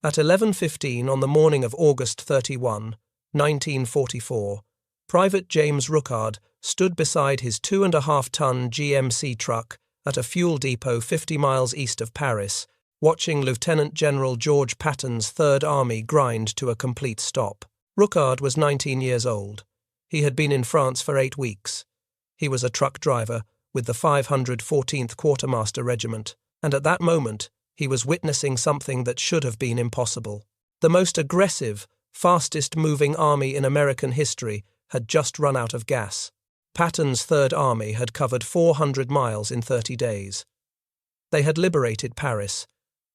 At 11:15 on the morning of August 31, 1944, Private James Rookard stood beside his 2.5-ton GMC truck at a fuel depot 50 miles east of Paris, watching Lieutenant General George Patton's Third Army grind to a complete stop. Rookard was 19 years old. He had been in France for 8 weeks. He was a truck driver with the 514th Quartermaster Regiment, and at that moment he was witnessing something that should have been impossible. The most aggressive, fastest-moving army in American history had just run out of gas. Patton's Third Army had covered 400 miles in 30 days. They had liberated Paris.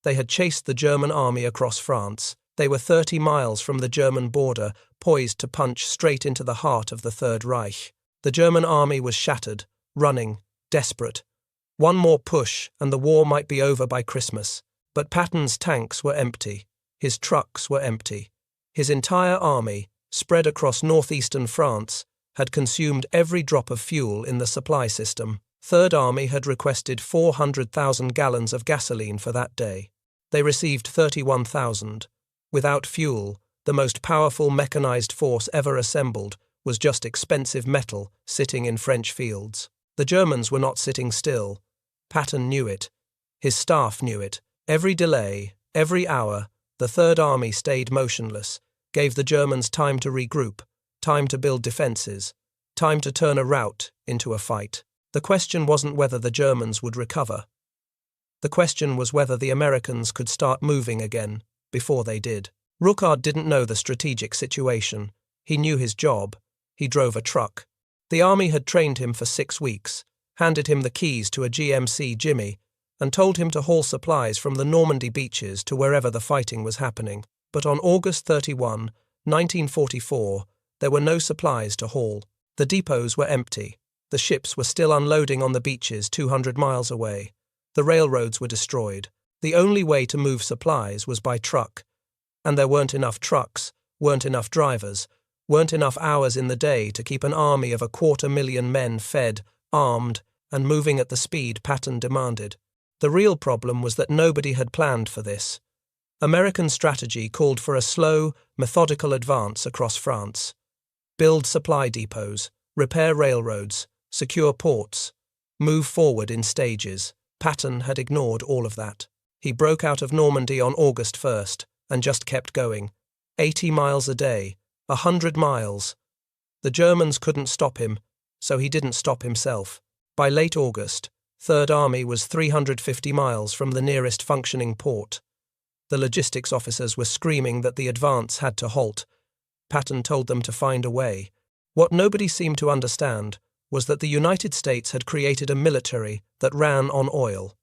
They had chased the German army across France. They were 30 miles from the German border, poised to punch straight into the heart of the Third Reich. The German army was shattered, running, desperate. One more push and the war might be over by Christmas. But Patton's tanks were empty. His trucks were empty. His entire army, spread across northeastern France, had consumed every drop of fuel in the supply system. Third Army had requested 400,000 gallons of gasoline for that day. They received 31,000. Without fuel, the most powerful mechanized force ever assembled was just expensive metal sitting in French fields. The Germans were not sitting still. Patton knew it. His staff knew it. Every delay, every hour, the Third Army stayed motionless, gave the Germans time to regroup, time to build defenses, time to turn a rout into a fight. The question wasn't whether the Germans would recover. The question was whether the Americans could start moving again before they did. Rookard didn't know the strategic situation. He knew his job. He drove a truck. The army had trained him for 6 weeks, handed him the keys to a GMC Jimmy, and told him to haul supplies from the Normandy beaches to wherever the fighting was happening. But on August 31, 1944, there were no supplies to haul. The depots were empty. The ships were still unloading on the beaches 200 miles away. The railroads were destroyed. The only way to move supplies was by truck. And there weren't enough trucks, weren't enough drivers, weren't enough hours in the day to keep an army of 250,000 men fed, armed, and moving at the speed Patton demanded. The real problem was that nobody had planned for this. American strategy called for a slow, methodical advance across France. Build supply depots, repair railroads, secure ports, move forward in stages. Patton had ignored all of that. He broke out of Normandy on August 1st and just kept going. 80 miles a day, 100 miles. The Germans couldn't stop him, so he didn't stop himself. By late August, Third Army was 350 miles from the nearest functioning port. The logistics officers were screaming that the advance had to halt. Patton told them to find a way. What nobody seemed to understand was that the United States had created a military that ran on oil.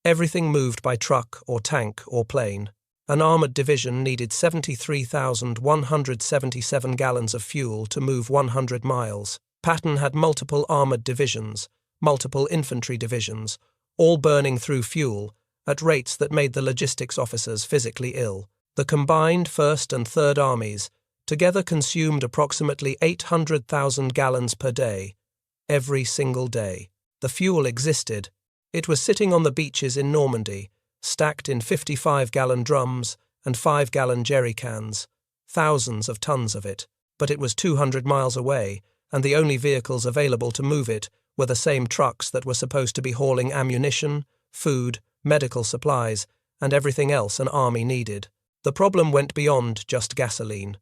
Everything moved by truck or tank or plane. An armored division needed 73,177 gallons of fuel to move 100 miles. Patton had multiple armored divisions, multiple infantry divisions, all burning through fuel at rates that made the logistics officers physically ill. The combined First and Third Armies together consumed approximately 800,000 gallons per day, every single day. The fuel existed. It was sitting on the beaches in Normandy, stacked in 55-gallon drums and 5-gallon jerry cans, thousands of tons of it. But it was 200 miles away, and the only vehicles available to move it were the same trucks that were supposed to be hauling ammunition, food, medical supplies, and everything else an army needed. The problem went beyond just gasoline.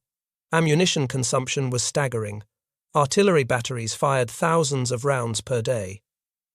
Ammunition consumption was staggering. Artillery batteries fired thousands of rounds per day.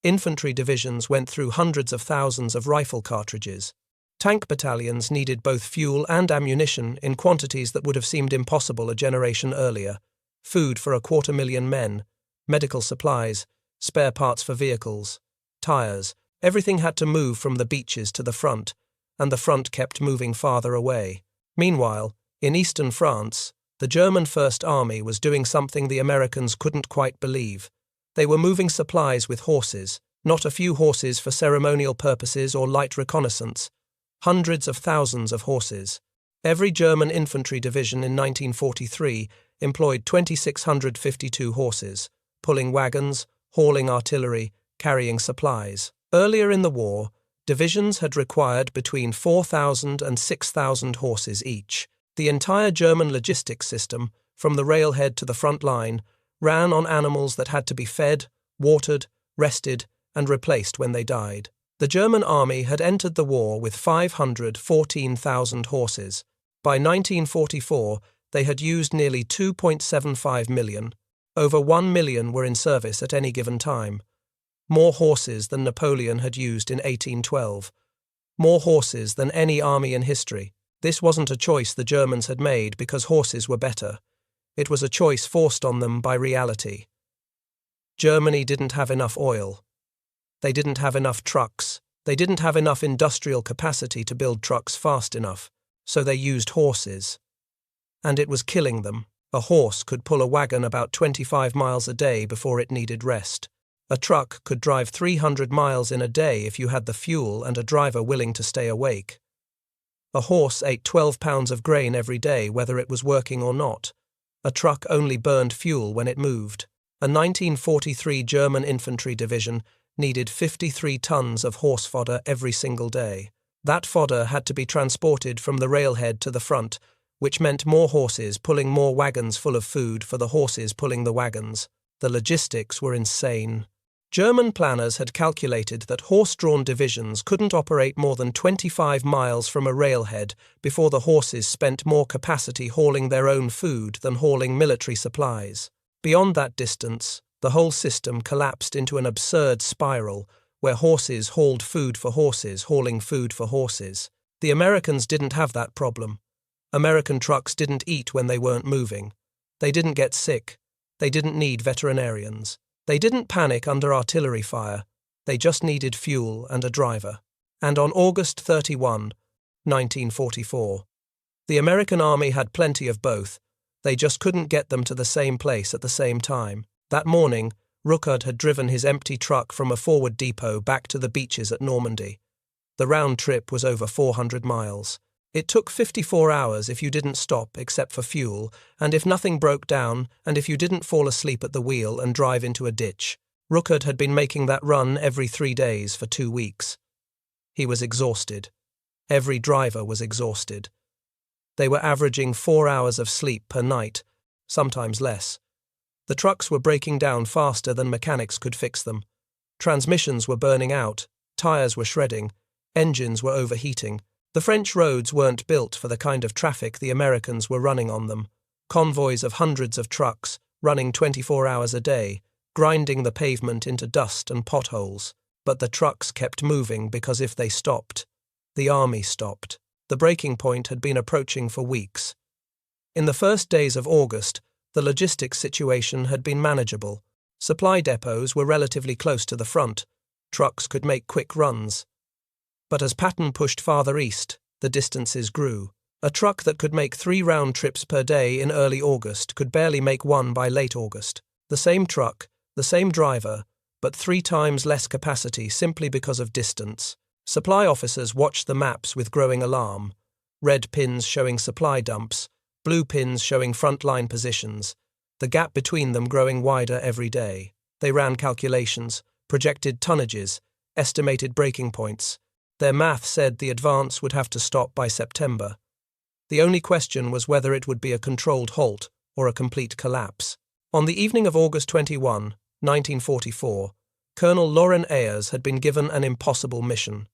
Infantry divisions went through hundreds of thousands of rifle cartridges. Tank battalions needed both fuel and ammunition in quantities that would have seemed impossible a generation earlier. Food for 250,000 men, medical supplies, spare parts for vehicles, tires. Everything had to move from the beaches to the front, and the front kept moving farther away. Meanwhile, in eastern France, the German First Army was doing something the Americans couldn't quite believe. They were moving supplies with horses, not a few horses for ceremonial purposes or light reconnaissance, hundreds of thousands of horses. Every German infantry division in 1943 employed 2,652 horses, pulling wagons, hauling artillery, carrying supplies. Earlier in the war, Divisions had required between 4,000 and 6,000 horses each. The entire German logistics system, from the railhead to the front line, ran on animals that had to be fed, watered, rested, and replaced when they died. The German army had entered the war with 514,000 horses. By 1944, they had used nearly 2.75 million. Over 1 million were in service at any given time. More horses than Napoleon had used in 1812. More horses than any army in history. This wasn't a choice the Germans had made because horses were better. It was a choice forced on them by reality. Germany didn't have enough oil. They didn't have enough trucks. They didn't have enough industrial capacity to build trucks fast enough, so they used horses. And it was killing them. A horse could pull a wagon about 25 miles a day before it needed rest. A truck could drive 300 miles in a day if you had the fuel and a driver willing to stay awake. A horse ate 12 pounds of grain every day, whether it was working or not. A truck only burned fuel when it moved. A 1943 German infantry division needed 53 tons of horse fodder every single day. That fodder had to be transported from the railhead to the front, which meant more horses pulling more wagons full of food for the horses pulling the wagons. The logistics were insane. German planners had calculated that horse-drawn divisions couldn't operate more than 25 miles from a railhead before the horses spent more capacity hauling their own food than hauling military supplies. Beyond that distance, the whole system collapsed into an absurd spiral where horses hauled food for horses, hauling food for horses. The Americans didn't have that problem. American trucks didn't eat when they weren't moving. They didn't get sick. They didn't need veterinarians. They didn't panic under artillery fire. They just needed fuel and a driver. And on August 31, 1944, the American army had plenty of both. They just couldn't get them to the same place at the same time. That morning, Rookard had driven his empty truck from a forward depot back to the beaches at Normandy. The round trip was over 400 miles. It took 54 hours if you didn't stop except for fuel, and if nothing broke down, and if you didn't fall asleep at the wheel and drive into a ditch. Rookard had been making that run every 3 days for 2 weeks. He was exhausted. Every driver was exhausted. They were averaging 4 hours of sleep per night, sometimes less. The trucks were breaking down faster than mechanics could fix them. Transmissions were burning out, tires were shredding, engines were overheating. The French roads weren't built for the kind of traffic the Americans were running on them. Convoys of hundreds of trucks, running 24 hours a day, grinding the pavement into dust and potholes. But the trucks kept moving because if they stopped, the army stopped. The breaking point had been approaching for weeks. In the first days of August, the logistics situation had been manageable. Supply depots were relatively close to the front. Trucks could make quick runs. But as Patton pushed farther east, the distances grew. A truck that could make 3 round trips per day in early August could barely make 1 by late August. The same truck, the same driver, but 3 times less capacity simply because of distance. Supply officers watched the maps with growing alarm. Red pins showing supply dumps, blue pins showing frontline positions, the gap between them growing wider every day. They ran calculations, projected tonnages, estimated breaking points. Their math said the advance would have to stop by September. The only question was whether it would be a controlled halt or a complete collapse. On the evening of August 21, 1944, Colonel Loren Ayers had been given an impossible mission.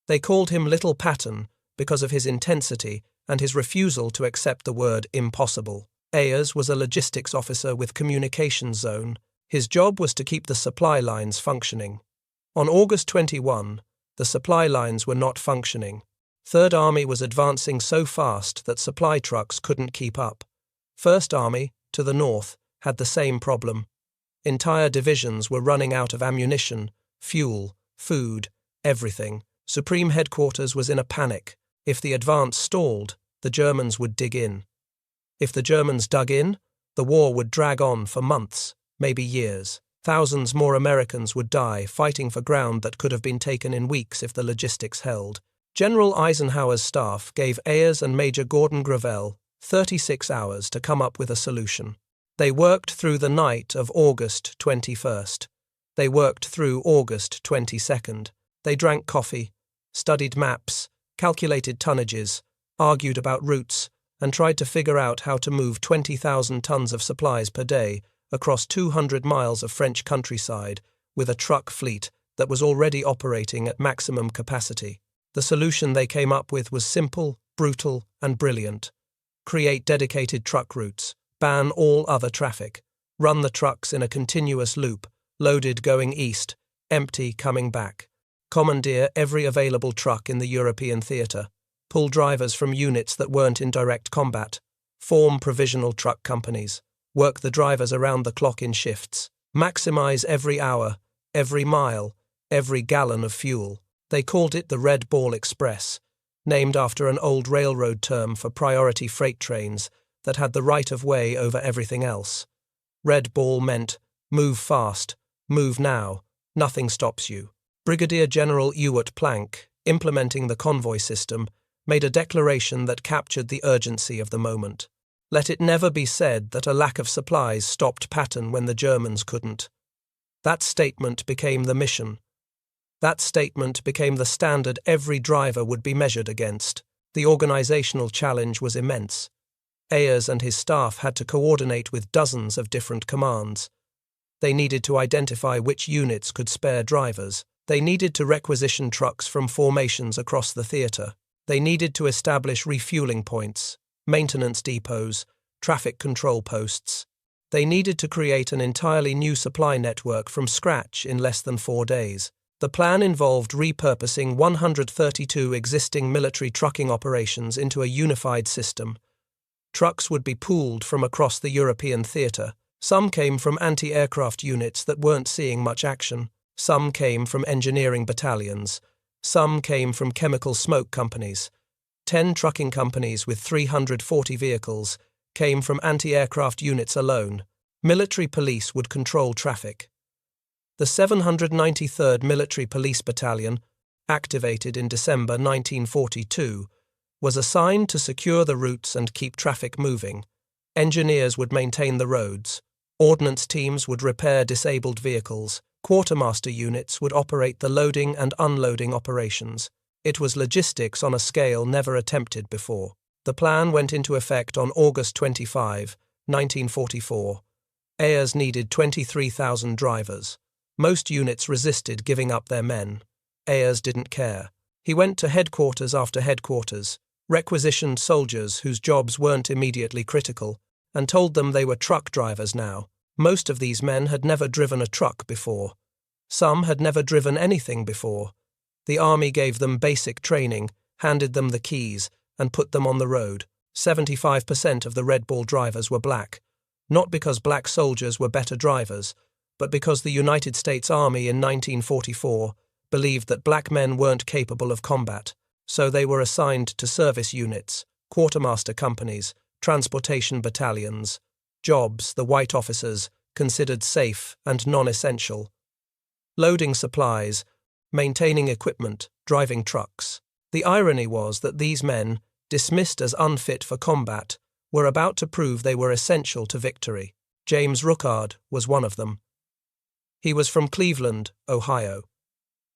They called him Little Patton because of his intensity and his refusal to accept the word impossible. Ayers was a logistics officer with communications zone. His job was to keep the supply lines functioning. On August 21, the supply lines were not functioning. Third Army was advancing so fast that supply trucks couldn't keep up. First Army, to the north, had the same problem. Entire divisions were running out of ammunition, fuel, food, everything. Supreme Headquarters was in a panic. If the advance stalled, the Germans would dig in. If the Germans dug in, the war would drag on for months, maybe years. Thousands more Americans would die fighting for ground that could have been taken in weeks if the logistics held. General Eisenhower's staff gave Ayers and Major Gordon Gravel 36 hours to come up with a solution. They worked through the night of August 21st. They worked through August 22nd. They drank coffee, studied maps, calculated tonnages, argued about routes, and tried to figure out how to move 20,000 tons of supplies per day across 200 miles of French countryside with a truck fleet that was already operating at maximum capacity. The solution they came up with was simple, brutal, and brilliant. Create dedicated truck routes, ban all other traffic, run the trucks in a continuous loop, loaded going east, empty coming back. Commandeer every available truck in the European theatre, pull drivers from units that weren't in direct combat, form provisional truck companies, work the drivers around the clock in shifts, maximize every hour, every mile, every gallon of fuel. They called it the Red Ball Express, named after an old railroad term for priority freight trains that had the right of way over everything else. Red Ball meant move fast, move now, nothing stops you. Brigadier General Ewart Plank, implementing the convoy system, made a declaration that captured the urgency of the moment. Let it never be said that a lack of supplies stopped Patton when the Germans couldn't. That statement became the mission. That statement became the standard every driver would be measured against. The organizational challenge was immense. Ayers and his staff had to coordinate with dozens of different commands. They needed to identify which units could spare drivers. They needed to requisition trucks from formations across the theatre. They needed to establish refueling points, maintenance depots, traffic control posts. They needed to create an entirely new supply network from scratch in less than 4 days. The plan involved repurposing 132 existing military trucking operations into a unified system. Trucks would be pooled from across the European theatre. Some came from anti-aircraft units that weren't seeing much action. Some came from engineering battalions. Some came from chemical smoke companies. 10 trucking companies with 340 vehicles came from anti-aircraft units alone. Military police would control traffic. The 793rd Military Police Battalion, activated in December 1942, was assigned to secure the routes and keep traffic moving. Engineers would maintain the roads. Ordnance teams would repair disabled vehicles. Quartermaster units would operate the loading and unloading operations. It was logistics on a scale never attempted before. The plan went into effect on August 25, 1944. Ayers needed 23,000 drivers. Most units resisted giving up their men. Ayers didn't care. He went to headquarters after headquarters, requisitioned soldiers whose jobs weren't immediately critical, and told them they were truck drivers now. Most of these men had never driven a truck before. Some had never driven anything before. The army gave them basic training, handed them the keys, and put them on the road. 75% of the Red Ball drivers were black, not because black soldiers were better drivers, but because the United States Army in 1944 believed that black men weren't capable of combat, so they were assigned to service units, quartermaster companies, transportation battalions, jobs the white officers considered safe and non-essential. Loading supplies, maintaining equipment, driving trucks. The irony was that these men, dismissed as unfit for combat, were about to prove they were essential to victory. James Rookard was one of them. He was from Cleveland, Ohio.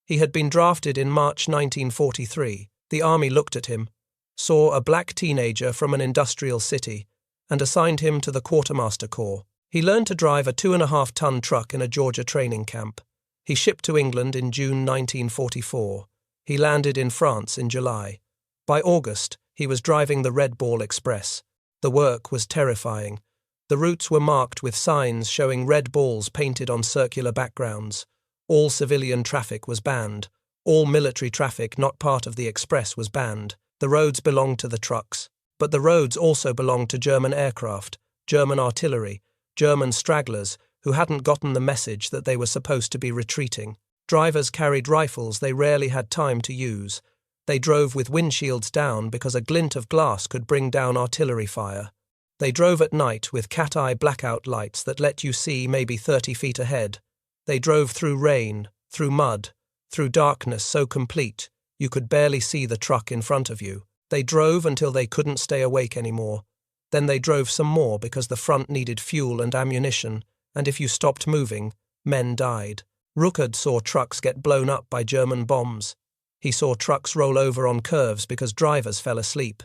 He had been drafted in March 1943. The army looked at him, saw a black teenager from an industrial city, and assigned him to the Quartermaster Corps. He learned to drive a 2.5-ton truck in a Georgia training camp. He shipped to England in June 1944. He landed in France in July. By August, he was driving the Red Ball Express. The work was terrifying. The routes were marked with signs showing red balls painted on circular backgrounds. All civilian traffic was banned. All military traffic not part of the express was banned. The roads belonged to the trucks, but the roads also belonged to German aircraft, German artillery, German stragglers who hadn't gotten the message that they were supposed to be retreating. Drivers carried rifles they rarely had time to use. They drove with windshields down because a glint of glass could bring down artillery fire. They drove at night with cat-eye blackout lights that let you see maybe 30 feet ahead. They drove through rain, through mud, through darkness so complete you could barely see the truck in front of you. They drove until they couldn't stay awake anymore. Then they drove some more because the front needed fuel and ammunition, and if you stopped moving, men died. Rookard saw trucks get blown up by German bombs. He saw trucks roll over on curves because drivers fell asleep.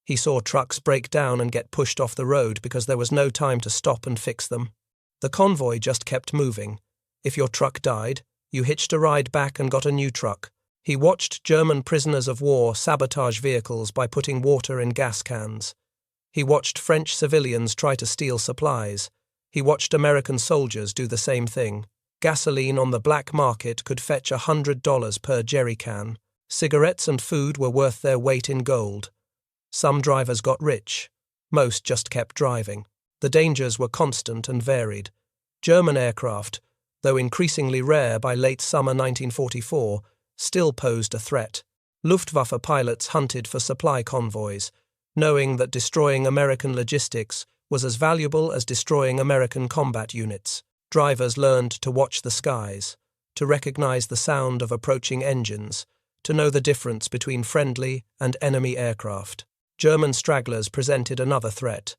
He saw trucks break down and get pushed off the road because there was no time to stop and fix them. The convoy just kept moving. If your truck died, you hitched a ride back and got a new truck. He watched German prisoners of war sabotage vehicles by putting water in gas cans. He watched French civilians try to steal supplies. He watched American soldiers do the same thing. Gasoline on the black market could fetch $100 per jerry can. Cigarettes and food were worth their weight in gold. Some drivers got rich. Most just kept driving. The dangers were constant and varied. German aircraft, though increasingly rare by late summer 1944, still posed a threat. Luftwaffe pilots hunted for supply convoys, knowing that destroying American logistics was as valuable as destroying American combat units. Drivers learned to watch the skies, to recognize the sound of approaching engines, to know the difference between friendly and enemy aircraft. German stragglers presented another threat.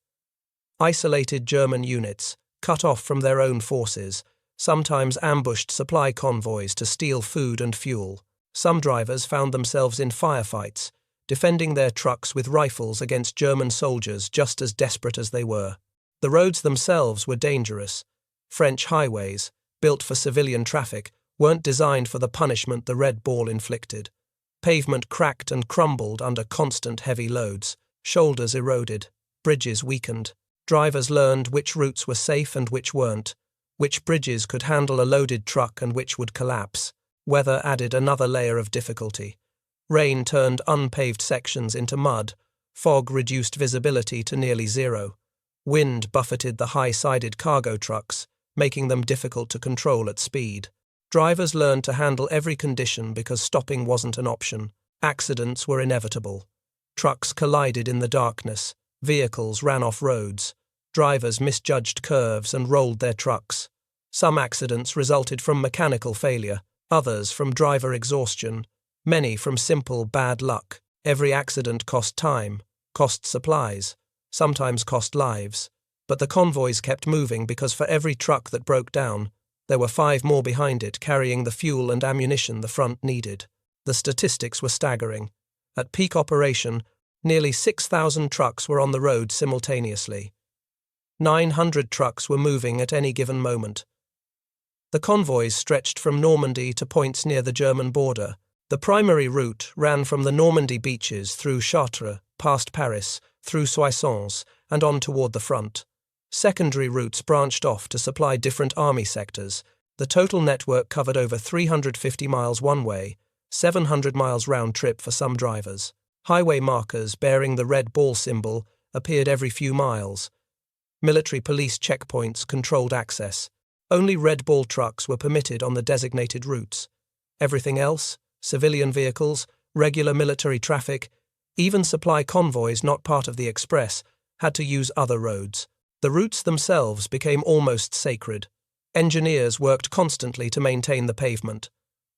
Isolated German units, cut off from their own forces, sometimes ambushed supply convoys to steal food and fuel. Some drivers found themselves in firefights, defending their trucks with rifles against German soldiers just as desperate as they were. The roads themselves were dangerous. French highways, built for civilian traffic, weren't designed for the punishment the Red Ball inflicted. Pavement cracked and crumbled under constant heavy loads. Shoulders eroded. Bridges weakened. Drivers learned which routes were safe and which weren't, which bridges could handle a loaded truck and which would collapse. Weather added another layer of difficulty. Rain turned unpaved sections into mud. Fog reduced visibility to nearly zero. Wind buffeted the high-sided cargo trucks, making them difficult to control at speed. Drivers learned to handle every condition because stopping wasn't an option. Accidents were inevitable. Trucks collided in the darkness. Vehicles ran off roads. Drivers misjudged curves and rolled their trucks. Some accidents resulted from mechanical failure, others from driver exhaustion, many from simple bad luck. Every accident cost time, cost supplies, sometimes cost lives. But the convoys kept moving because for every truck that broke down, there were 5 more behind it carrying the fuel and ammunition the front needed. The statistics were staggering. At peak operation, nearly 6,000 trucks were on the road simultaneously. 900 trucks were moving at any given moment. The convoys stretched from Normandy to points near the German border. The primary route ran from the Normandy beaches through Chartres, past Paris, through Soissons, and on toward the front. Secondary routes branched off to supply different army sectors. The total network covered over 350 miles one way, 700 miles round trip for some drivers. Highway markers bearing the Red Ball symbol appeared every few miles. Military police checkpoints controlled access. Only Red Ball trucks were permitted on the designated routes. Everything else, civilian vehicles, regular military traffic, even supply convoys not part of the express, had to use other roads. The routes themselves became almost sacred. Engineers worked constantly to maintain the pavement.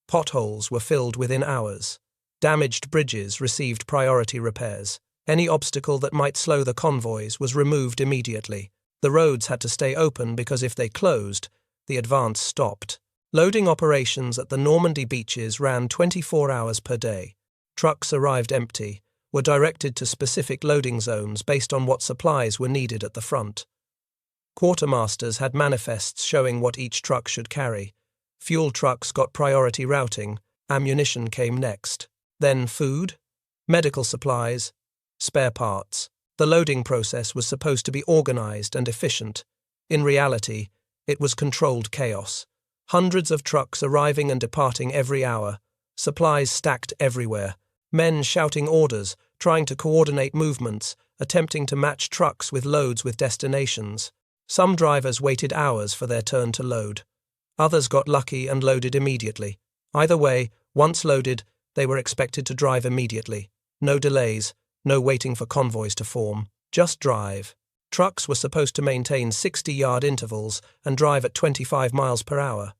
Potholes were filled within hours. Damaged bridges received priority repairs. Any obstacle that might slow the convoys was removed immediately. The roads had to stay open because if they closed, the advance stopped. Loading operations at the Normandy beaches ran 24 hours per day. Trucks arrived empty, were directed to specific loading zones based on what supplies were needed at the front. Quartermasters had manifests showing what each truck should carry. Fuel trucks got priority routing, ammunition came next. Then food, medical supplies, spare parts. The loading process was supposed to be organized and efficient. In reality, it was controlled chaos. Hundreds of trucks arriving and departing every hour, supplies stacked everywhere, men shouting orders, trying to coordinate movements, attempting to match trucks with loads with destinations. Some drivers waited hours for their turn to load. Others got lucky and loaded immediately. Either way, once loaded, they were expected to drive immediately. No delays, no waiting for convoys to form. Just drive. Trucks were supposed to maintain 60-yard intervals and drive at 25 miles per hour.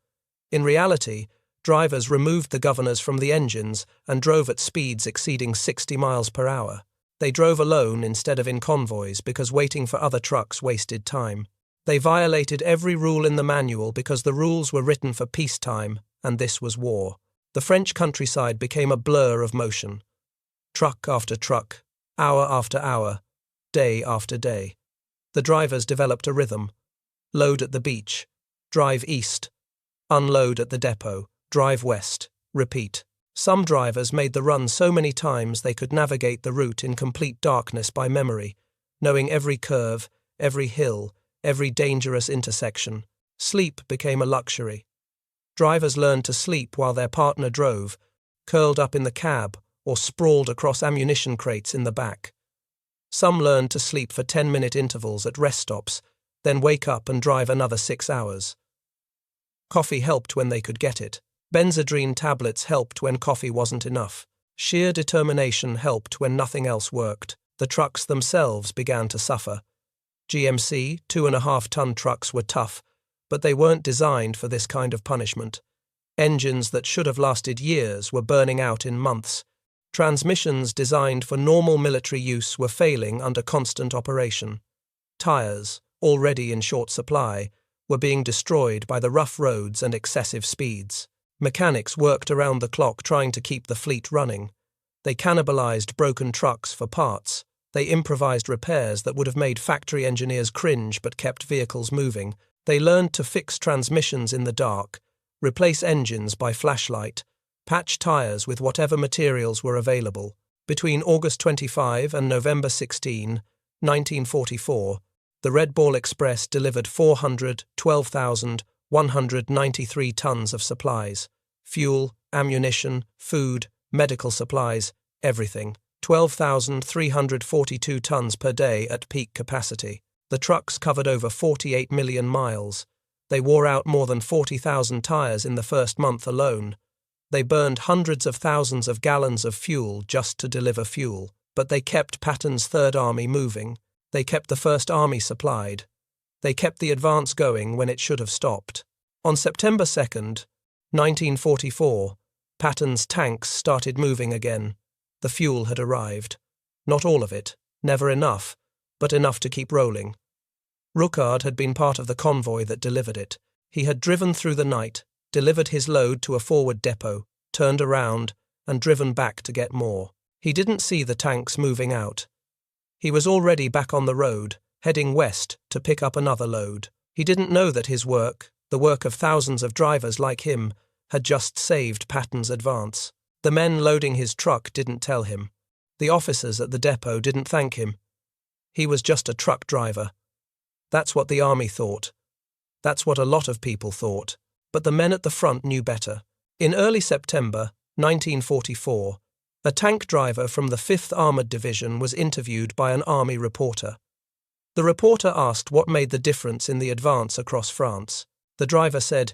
In reality, drivers removed the governors from the engines and drove at speeds exceeding 60 miles per hour. They drove alone instead of in convoys because waiting for other trucks wasted time. They violated every rule in the manual because the rules were written for peacetime, and this was war. The French countryside became a blur of motion. Truck after truck, hour after hour, day after day. The drivers developed a rhythm. Load at the beach, drive east, unload at the depot, drive west, repeat. Some drivers made the run so many times they could navigate the route in complete darkness by memory, knowing every curve, every hill, every dangerous intersection. Sleep became a luxury. Drivers learned to sleep while their partner drove, curled up in the cab or sprawled across ammunition crates in the back. Some learned to sleep for 10-minute intervals at rest stops, then wake up and drive another 6 hours. Coffee helped when they could get it. Benzedrine tablets helped when coffee wasn't enough. Sheer determination helped when nothing else worked. The trucks themselves began to suffer. GMC 2.5-ton trucks were tough, but they weren't designed for this kind of punishment. Engines that should have lasted years were burning out in months. Transmissions designed for normal military use were failing under constant operation. Tires, already in short supply, were being destroyed by the rough roads and excessive speeds. Mechanics worked around the clock trying to keep the fleet running. They cannibalized broken trucks for parts. They improvised repairs that would have made factory engineers cringe but kept vehicles moving. They learned to fix transmissions in the dark, replace engines by flashlight, patch tires with whatever materials were available. Between August 25 and November 16, 1944, the Red Ball Express delivered 412,193 tons of supplies. Fuel, ammunition, food, medical supplies, everything. 12,342 tons per day at peak capacity. The trucks covered over 48 million miles. They wore out more than 40,000 tires in the first month alone. They burned hundreds of thousands of gallons of fuel just to deliver fuel. But they kept Patton's Third Army moving. They kept the First Army supplied. They kept the advance going when it should have stopped. On September 2nd, 1944, Patton's tanks started moving again. The fuel had arrived. Not all of it, never enough, but enough to keep rolling. Rookard had been part of the convoy that delivered it. He had driven through the night, delivered his load to a forward depot, turned around, and driven back to get more. He didn't see the tanks moving out. He was already back on the road, heading west to pick up another load. He didn't know that his work, the work of thousands of drivers like him, had just saved Patton's advance. The men loading his truck didn't tell him. The officers at the depot didn't thank him. He was just a truck driver. That's what the army thought. That's what a lot of people thought. But the men at the front knew better. In early September 1944, a tank driver from the 5th Armoured Division was interviewed by an army reporter. The reporter asked what made the difference in the advance across France. The driver said,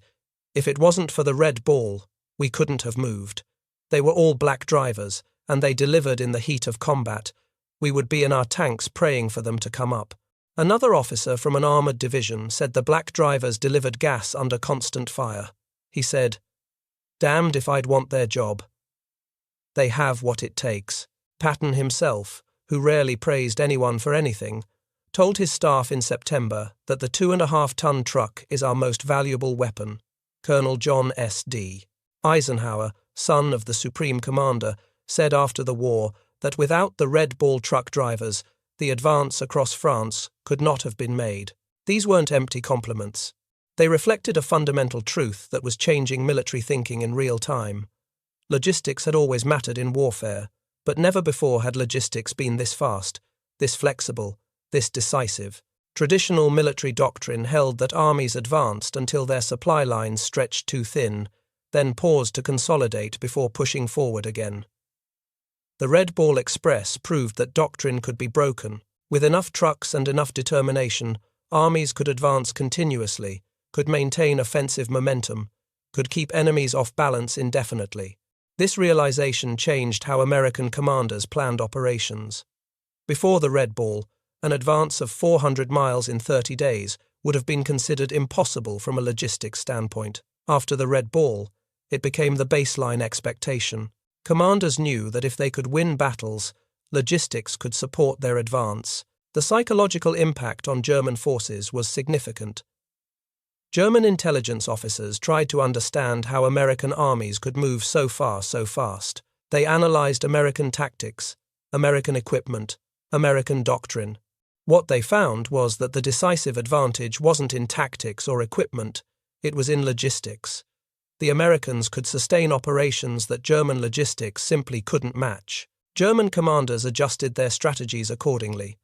"If it wasn't for the Red Ball, we couldn't have moved. They were all black drivers, and they delivered in the heat of combat. We would be in our tanks praying for them to come up." Another officer from an armoured division said the black drivers delivered gas under constant fire. He said, "Damned if I'd want their job. They have what it takes." Patton himself, who rarely praised anyone for anything, told his staff in September that the 2.5-ton truck is our most valuable weapon. Colonel John S.D. Eisenhower, son of the Supreme Commander, said after the war that without the Red Ball truck drivers, the advance across France could not have been made. These weren't empty compliments. They reflected a fundamental truth that was changing military thinking in real time. Logistics had always mattered in warfare, but never before had logistics been this fast, this flexible, this decisive. Traditional military doctrine held that armies advanced until their supply lines stretched too thin, then paused to consolidate before pushing forward again. The Red Ball Express proved that doctrine could be broken. With enough trucks and enough determination, armies could advance continuously, could maintain offensive momentum, could keep enemies off balance indefinitely. This realization changed how American commanders planned operations. Before the Red Ball, an advance of 400 miles in 30 days would have been considered impossible from a logistics standpoint. After the Red Ball, it became the baseline expectation. Commanders knew that if they could win battles, logistics could support their advance. The psychological impact on German forces was significant. German intelligence officers tried to understand how American armies could move so far so fast. They analyzed American tactics, American equipment, American doctrine. What they found was that the decisive advantage wasn't in tactics or equipment, it was in logistics. The Americans could sustain operations that German logistics simply couldn't match. German commanders adjusted their strategies accordingly.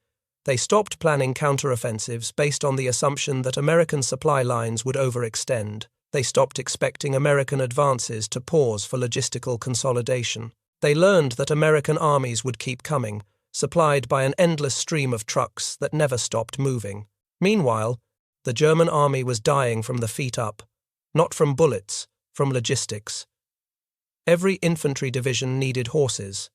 They stopped planning counteroffensives based on the assumption that American supply lines would overextend. They stopped expecting American advances to pause for logistical consolidation. They learned that American armies would keep coming, supplied by an endless stream of trucks that never stopped moving. Meanwhile, the German army was dying from the feet up, not from bullets, from logistics. Every infantry division needed horses.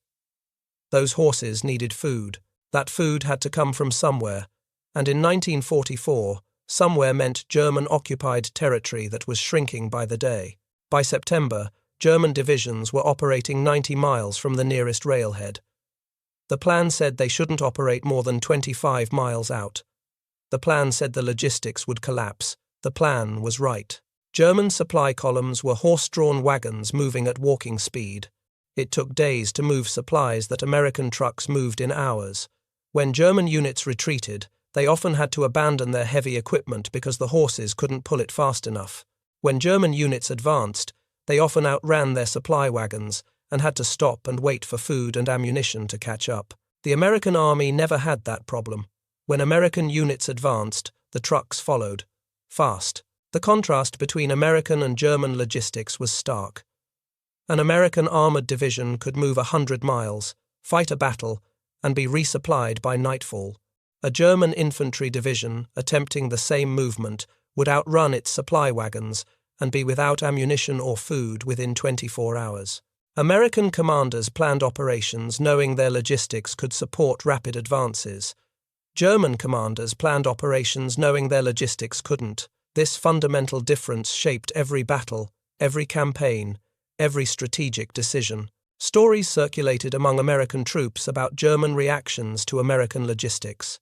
Those horses needed food. That food had to come from somewhere, and in 1944, somewhere meant German-occupied territory that was shrinking by the day. By September, German divisions were operating 90 miles from the nearest railhead. The plan said they shouldn't operate more than 25 miles out. The plan said the logistics would collapse. The plan was right. German supply columns were horse-drawn wagons moving at walking speed. It took days to move supplies that American trucks moved in hours. When German units retreated, they often had to abandon their heavy equipment because the horses couldn't pull it fast enough. When German units advanced, they often outran their supply wagons and had to stop and wait for food and ammunition to catch up. The American army never had that problem. When American units advanced, the trucks followed. Fast. The contrast between American and German logistics was stark. An American armored division could move 100 miles, fight a battle, and be resupplied by nightfall. A German infantry division, attempting the same movement, would outrun its supply wagons and be without ammunition or food within 24 hours. American commanders planned operations knowing their logistics could support rapid advances. German commanders planned operations knowing their logistics couldn't. This fundamental difference shaped every battle, every campaign, every strategic decision. Stories circulated among American troops about German reactions to American logistics.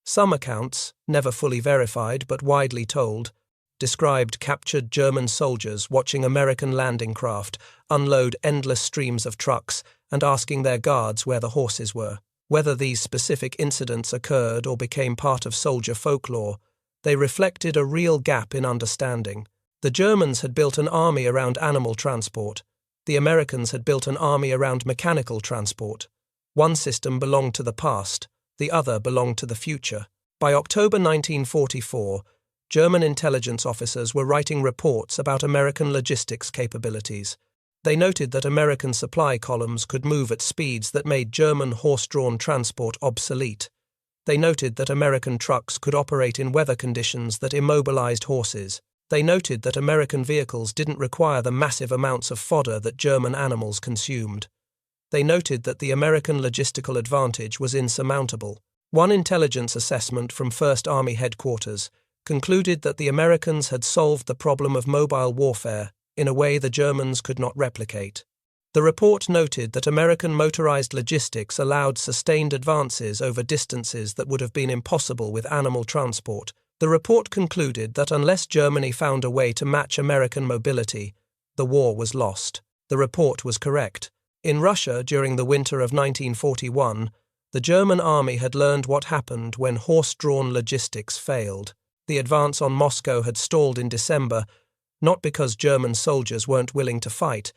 Some accounts, never fully verified but widely told, described captured German soldiers watching American landing craft unload endless streams of trucks and asking their guards where the horses were. Whether these specific incidents occurred or became part of soldier folklore, they reflected a real gap in understanding. The Germans had built an army around animal transport. The Americans had built an army around mechanical transport. One system belonged to the past, the other belonged to the future. By October 1944, German intelligence officers were writing reports about American logistics capabilities. They noted that American supply columns could move at speeds that made German horse-drawn transport obsolete. They noted that American trucks could operate in weather conditions that immobilized horses. They noted that American vehicles didn't require the massive amounts of fodder that German animals consumed. They noted that the American logistical advantage was insurmountable. One intelligence assessment from 1st Army headquarters concluded that the Americans had solved the problem of mobile warfare in a way the Germans could not replicate. The report noted that American motorized logistics allowed sustained advances over distances that would have been impossible with animal transport. The report concluded that unless Germany found a way to match American mobility, the war was lost. The report was correct. In Russia during the winter of 1941, the German army had learned what happened when horse-drawn logistics failed. The advance on Moscow had stalled in December, not because German soldiers weren't willing to fight,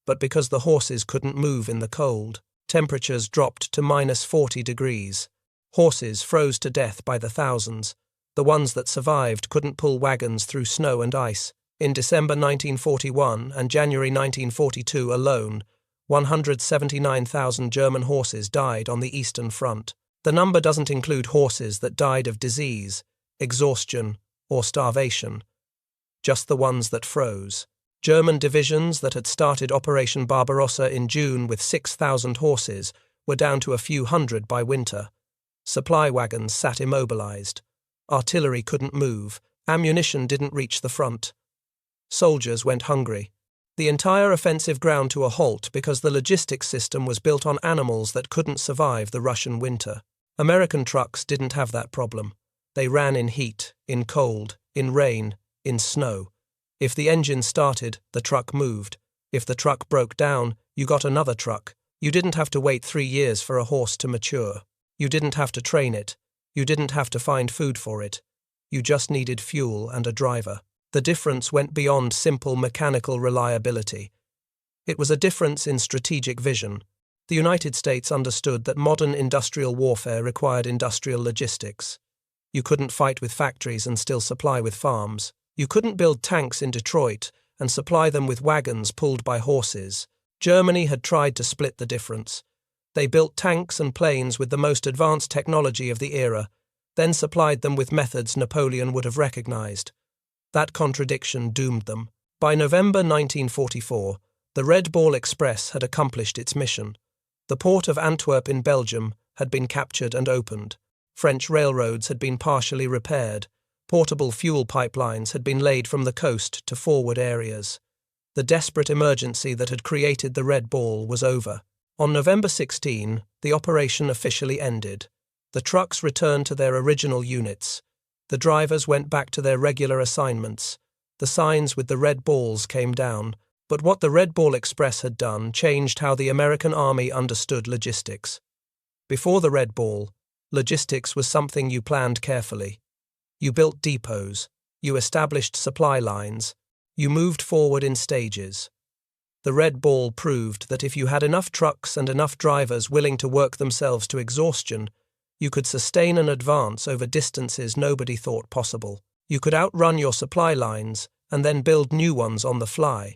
but because the horses couldn't move in the cold. Temperatures dropped to -40 degrees. Horses froze to death by the thousands. The ones that survived couldn't pull wagons through snow and ice. In December 1941 and January 1942 alone, 179,000 German horses died on the Eastern Front. The number doesn't include horses that died of disease, exhaustion, or starvation, just the ones that froze. German divisions that had started Operation Barbarossa in June with 6,000 horses were down to a few hundred by winter. Supply wagons sat immobilized. Artillery couldn't move. Ammunition didn't reach the front. Soldiers went hungry. The entire offensive ground to a halt because the logistics system was built on animals that couldn't survive the Russian winter. American trucks didn't have that problem. They ran in heat, in cold, in rain, in snow. If the engine started, the truck moved. If the truck broke down, you got another truck. You didn't have to wait 3 years for a horse to mature. You didn't have to train it. You didn't have to find food for it. You just needed fuel and a driver. The difference went beyond simple mechanical reliability. It was a difference in strategic vision. The United States understood that modern industrial warfare required industrial logistics. You couldn't fight with factories and still supply with farms. You couldn't build tanks in Detroit and supply them with wagons pulled by horses. Germany had tried to split the difference. They built tanks and planes with the most advanced technology of the era, then supplied them with methods Napoleon would have recognized. That contradiction doomed them. By November 1944, the Red Ball Express had accomplished its mission. The port of Antwerp in Belgium had been captured and opened. French railroads had been partially repaired. Portable fuel pipelines had been laid from the coast to forward areas. The desperate emergency that had created the Red Ball was over. On November 16, the operation officially ended. The trucks returned to their original units. The drivers went back to their regular assignments. The signs with the red balls came down. But what the Red Ball Express had done changed how the American Army understood logistics. Before the Red Ball, logistics was something you planned carefully. You built depots. You established supply lines. You moved forward in stages. The Red Ball proved that if you had enough trucks and enough drivers willing to work themselves to exhaustion, you could sustain an advance over distances nobody thought possible. You could outrun your supply lines and then build new ones on the fly.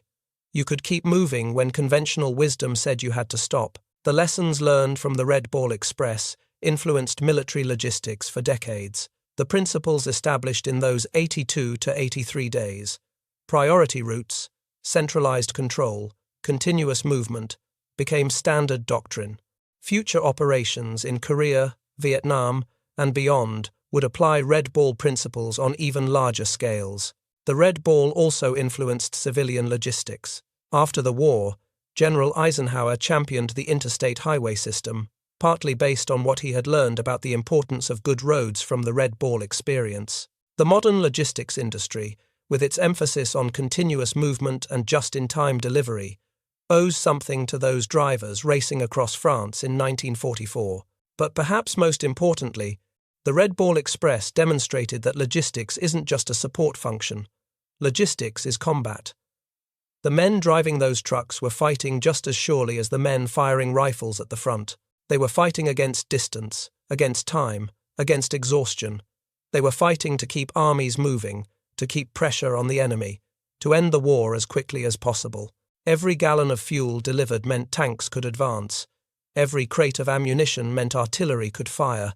You could keep moving when conventional wisdom said you had to stop. The lessons learned from the Red Ball Express influenced military logistics for decades. The principles established in those 82 to 83 days, priority routes, centralized control, continuous movement, became standard doctrine. Future operations in Korea, Vietnam, and beyond would apply Red Ball principles on even larger scales. The Red Ball also influenced civilian logistics. After the war, General Eisenhower championed the interstate highway system, partly based on what he had learned about the importance of good roads from the Red Ball experience. The modern logistics industry, with its emphasis on continuous movement and just-in-time delivery, owes something to those drivers racing across France in 1944. But perhaps most importantly, the Red Ball Express demonstrated that logistics isn't just a support function. Logistics is combat. The men driving those trucks were fighting just as surely as the men firing rifles at the front. They were fighting against distance, against time, against exhaustion. They were fighting to keep armies moving, to keep pressure on the enemy, to end the war as quickly as possible. Every gallon of fuel delivered meant tanks could advance. Every crate of ammunition meant artillery could fire.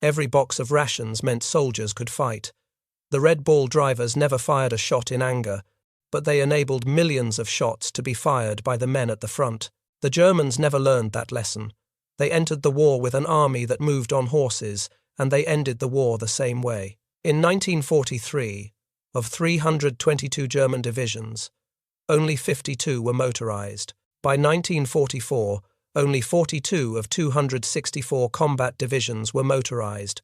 Every box of rations meant soldiers could fight. The Red Ball drivers never fired a shot in anger, but they enabled millions of shots to be fired by the men at the front. The Germans never learned that lesson. They entered the war with an army that moved on horses, and they ended the war the same way. In 1943, of 322 German divisions, only 52 were motorized. By 1944, only 42 of 264 combat divisions were motorized.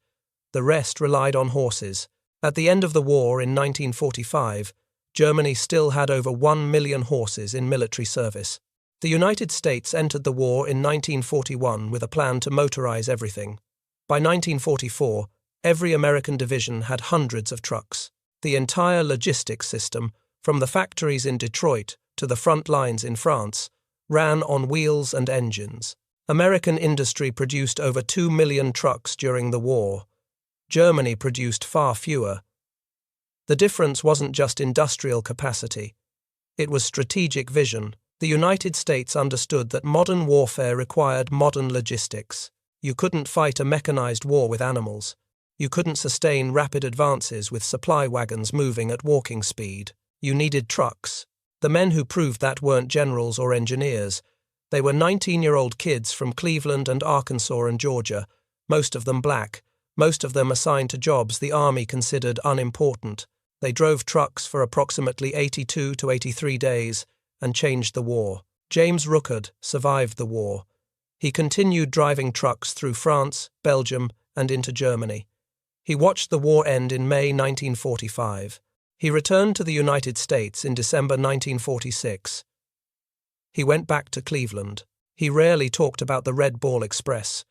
The rest relied on horses. At the end of the war in 1945, Germany still had over 1 million horses in military service. The United States entered the war in 1941 with a plan to motorize everything. By 1944, every American division had hundreds of trucks. The entire logistics system, from the factories in Detroit to the front lines in France, ran on wheels and engines. American industry produced over 2 million trucks during the war. Germany produced far fewer. The difference wasn't just industrial capacity. It was strategic vision. The United States understood that modern warfare required modern logistics. You couldn't fight a mechanized war with animals. You couldn't sustain rapid advances with supply wagons moving at walking speed. You needed trucks. The men who proved that weren't generals or engineers. They were 19-year-old kids from Cleveland and Arkansas and Georgia, most of them black, most of them assigned to jobs the Army considered unimportant. They drove trucks for approximately 82 to 83 days and changed the war. James Rookard survived the war. He continued driving trucks through France, Belgium, and into Germany. He watched the war end in May 1945. He returned to the United States in December 1946. He went back to Cleveland. He rarely talked about the Red Ball Express.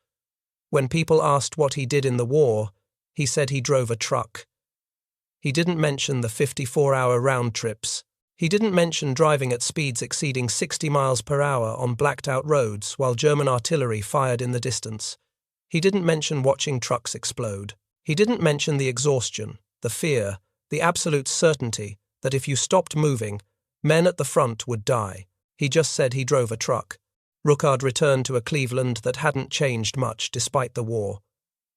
When people asked what he did in the war, he said he drove a truck. He didn't mention the 54-hour round trips. He didn't mention driving at speeds exceeding 60 miles per hour on blacked-out roads while German artillery fired in the distance. He didn't mention watching trucks explode. He didn't mention the exhaustion, the fear, the absolute certainty that if you stopped moving, men at the front would die. He just said he drove a truck. Rookard returned to a Cleveland that hadn't changed much despite the war.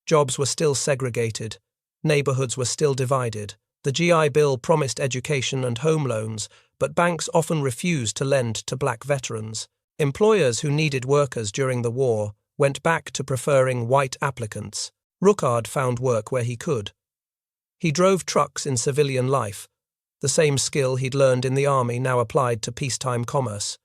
Jobs were still segregated. Neighborhoods were still divided. The GI Bill promised education and home loans, but banks often refused to lend to black veterans. Employers who needed workers during the war went back to preferring white applicants. Rookard found work where he could. He drove trucks in civilian life. The same skill he'd learned in the army now applied to peacetime commerce.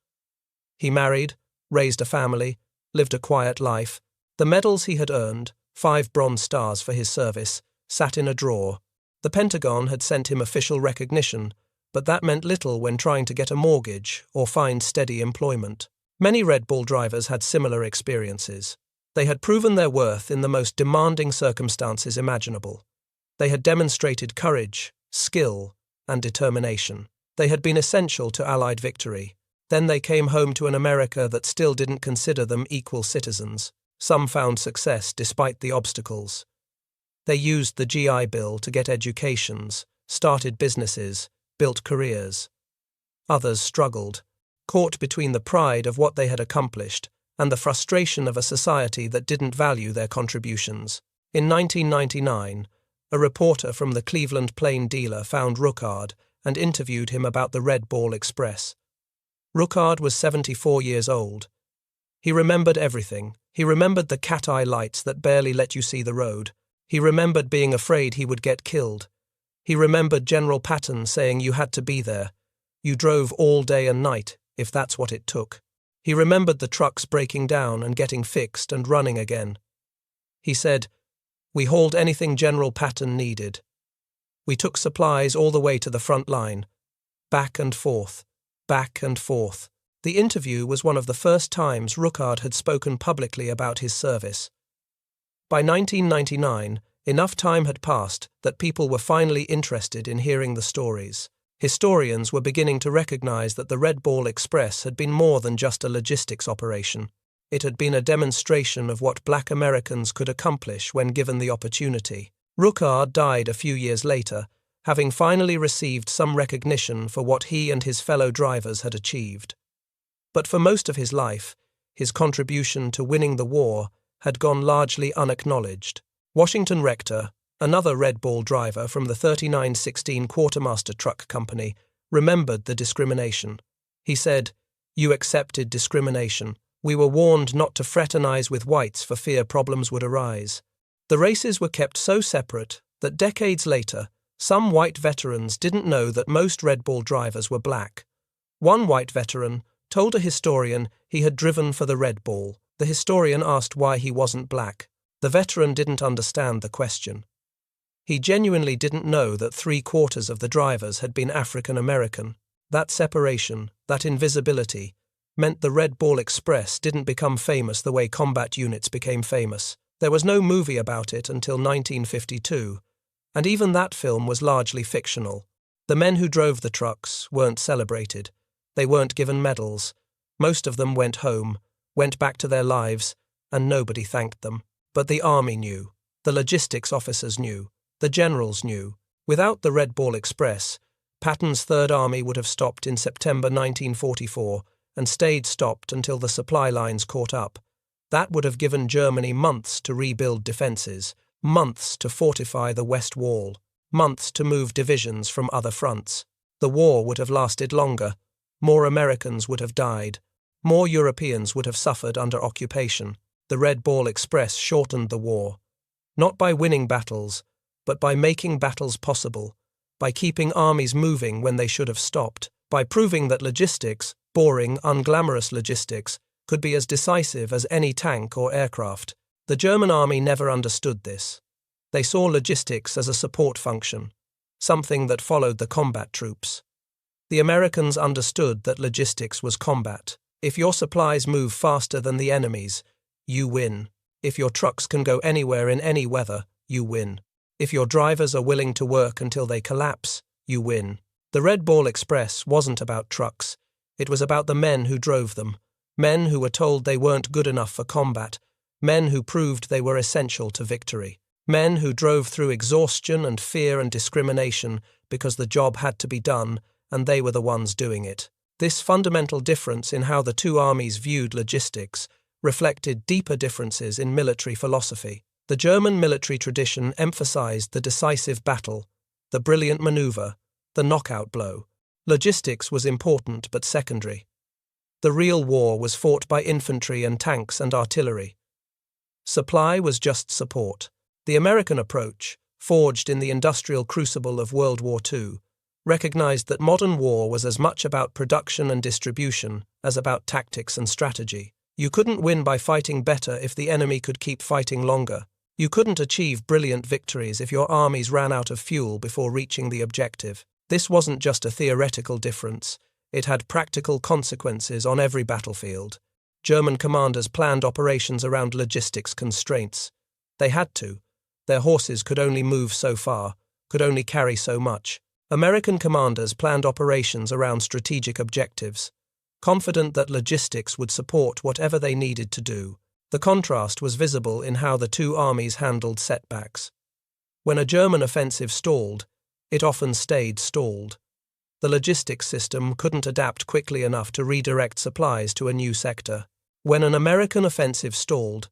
He married, raised a family, lived a quiet life. The medals he had earned, 5 Bronze Stars for his service, sat in a drawer. The Pentagon had sent him official recognition, but that meant little when trying to get a mortgage or find steady employment. Many Red Ball drivers had similar experiences. They had proven their worth in the most demanding circumstances imaginable. They had demonstrated courage, skill, and determination. They had been essential to Allied victory. Then they came home to an America that still didn't consider them equal citizens. Some found success despite the obstacles. They used the GI Bill to get educations, started businesses, built careers. Others struggled, caught between the pride of what they had accomplished and the frustration of a society that didn't value their contributions. In 1999, a reporter from the Cleveland Plain Dealer found Rookard and interviewed him about the Red Ball Express. Rookard was 74 years old. He remembered everything. He remembered the cat-eye lights that barely let you see the road. He remembered being afraid he would get killed. He remembered General Patton saying you had to be there. You drove all day and night, if that's what it took. He remembered the trucks breaking down and getting fixed and running again. He said, "We hauled anything General Patton needed. We took supplies all the way to the front line. Back and forth, back and forth." The interview was one of the first times Rookard had spoken publicly about his service. By 1999, enough time had passed that people were finally interested in hearing the stories. Historians were beginning to recognize that the Red Ball Express had been more than just a logistics operation. It had been a demonstration of what black Americans could accomplish when given the opportunity. Rookard died a few years later, having finally received some recognition for what he and his fellow drivers had achieved. But for most of his life, his contribution to winning the war had gone largely unacknowledged. Washington Rector, another Red Ball driver from the 3916 Quartermaster Truck Company, remembered the discrimination. He said, "You accepted discrimination. We were warned not to fraternize with whites for fear problems would arise." The races were kept so separate that decades later, some white veterans didn't know that most Red Ball drivers were black. One white veteran told a historian he had driven for the Red Ball. The historian asked why he wasn't black. The veteran didn't understand the question. He genuinely didn't know that 3/4 of the drivers had been African American. That separation, that invisibility, meant the Red Ball Express didn't become famous the way combat units became famous. There was no movie about it until 1952, and even that film was largely fictional. The men who drove the trucks weren't celebrated. They weren't given medals. Most of them went home, went back to their lives, and nobody thanked them. But the army knew. The logistics officers knew. The generals knew. Without the Red Ball Express, Patton's Third Army would have stopped in September 1944 and stayed stopped until the supply lines caught up. That would have given Germany months to rebuild defences, months to fortify the West Wall, months to move divisions from other fronts. The war would have lasted longer. More Americans would have died. More Europeans would have suffered under occupation. The Red Ball Express shortened the war, not by winning battles, but by making battles possible, by keeping armies moving when they should have stopped, by proving that logistics, boring, unglamorous logistics, could be as decisive as any tank or aircraft. The German army never understood this. They saw logistics as a support function, something that followed the combat troops. The Americans understood that logistics was combat. If your supplies move faster than the enemy's, you win. If your trucks can go anywhere in any weather, you win. If your drivers are willing to work until they collapse, you win. The Red Ball Express wasn't about trucks. It was about the men who drove them. Men who were told they weren't good enough for combat. Men who proved they were essential to victory. Men who drove through exhaustion and fear and discrimination because the job had to be done, and they were the ones doing it. This fundamental difference in how the two armies viewed logistics reflected deeper differences in military philosophy. The German military tradition emphasized the decisive battle, the brilliant maneuver, the knockout blow. Logistics was important but secondary. The real war was fought by infantry and tanks and artillery. Supply was just support. The American approach, forged in the industrial crucible of World War II, recognized that modern war was as much about production and distribution as about tactics and strategy. You couldn't win by fighting better if the enemy could keep fighting longer. You couldn't achieve brilliant victories if your armies ran out of fuel before reaching the objective. This wasn't just a theoretical difference. It had practical consequences on every battlefield. German commanders planned operations around logistics constraints. They had to. Their horses could only move so far, could only carry so much. American commanders planned operations around strategic objectives, confident that logistics would support whatever they needed to do. The contrast was visible in how the two armies handled setbacks. When a German offensive stalled, it often stayed stalled. The logistics system couldn't adapt quickly enough to redirect supplies to a new sector. When an American offensive stalled,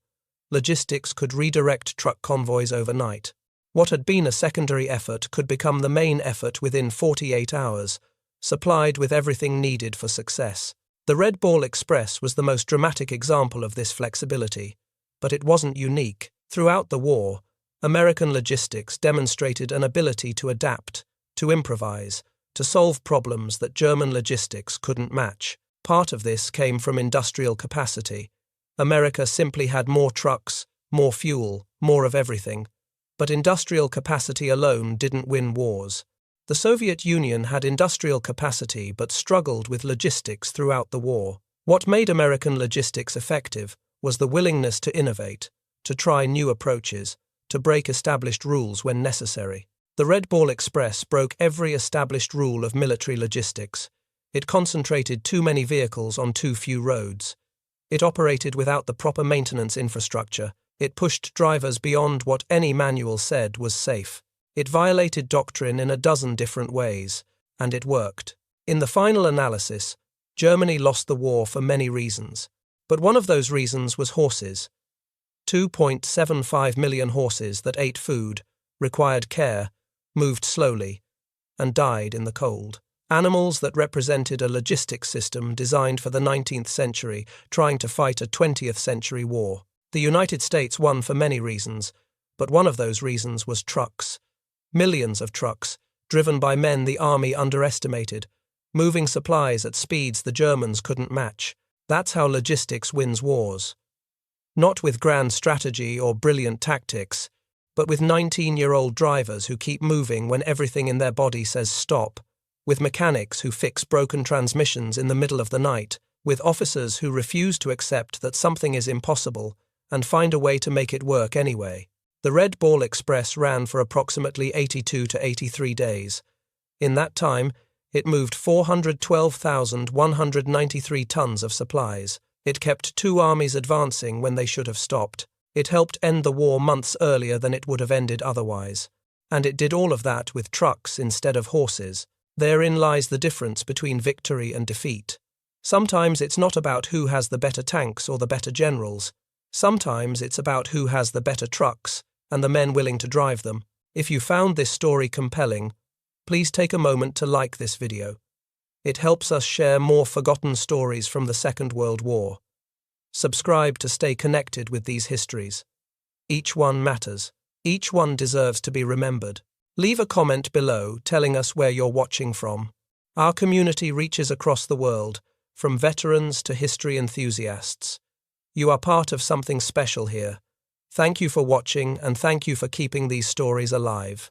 logistics could redirect truck convoys overnight. What had been a secondary effort could become the main effort within 48 hours, supplied with everything needed for success. The Red Ball Express was the most dramatic example of this flexibility, but it wasn't unique. Throughout the war, American logistics demonstrated an ability to adapt, to improvise, to solve problems that German logistics couldn't match. Part of this came from industrial capacity. America simply had more trucks, more fuel, more of everything. But industrial capacity alone didn't win wars. The Soviet Union had industrial capacity but struggled with logistics throughout the war. What made American logistics effective was the willingness to innovate, to try new approaches, to break established rules when necessary. The Red Ball Express broke every established rule of military logistics. It concentrated too many vehicles on too few roads. It operated without the proper maintenance infrastructure. It pushed drivers beyond what any manual said was safe. It violated doctrine in a dozen different ways, and it worked. In the final analysis, Germany lost the war for many reasons. But one of those reasons was horses. 2.75 million horses that ate food, required care, moved slowly, and died in the cold. Animals that represented a logistics system designed for the 19th century, trying to fight a 20th century war. The United States won for many reasons, but one of those reasons was trucks. Millions of trucks, driven by men the army underestimated, moving supplies at speeds the Germans couldn't match. That's how logistics wins wars. Not with grand strategy or brilliant tactics, but with 19-year-old drivers who keep moving when everything in their body says stop, with mechanics who fix broken transmissions in the middle of the night, with officers who refuse to accept that something is impossible and find a way to make it work anyway. The Red Ball Express ran for approximately 82 to 83 days. In that time, it moved 412,193 tons of supplies. It kept two armies advancing when they should have stopped. It helped end the war months earlier than it would have ended otherwise. And it did all of that with trucks instead of horses. Therein lies the difference between victory and defeat. Sometimes it's not about who has the better tanks or the better generals. Sometimes it's about who has the better trucks and the men willing to drive them. If you found this story compelling, please take a moment to like this video. It helps us share more forgotten stories from the Second World War. Subscribe to stay connected with these histories. Each one matters. Each one deserves to be remembered. Leave a comment below telling us where you're watching from. Our community reaches across the world, from veterans to history enthusiasts. You are part of something special here. Thank you for watching, and thank you for keeping these stories alive.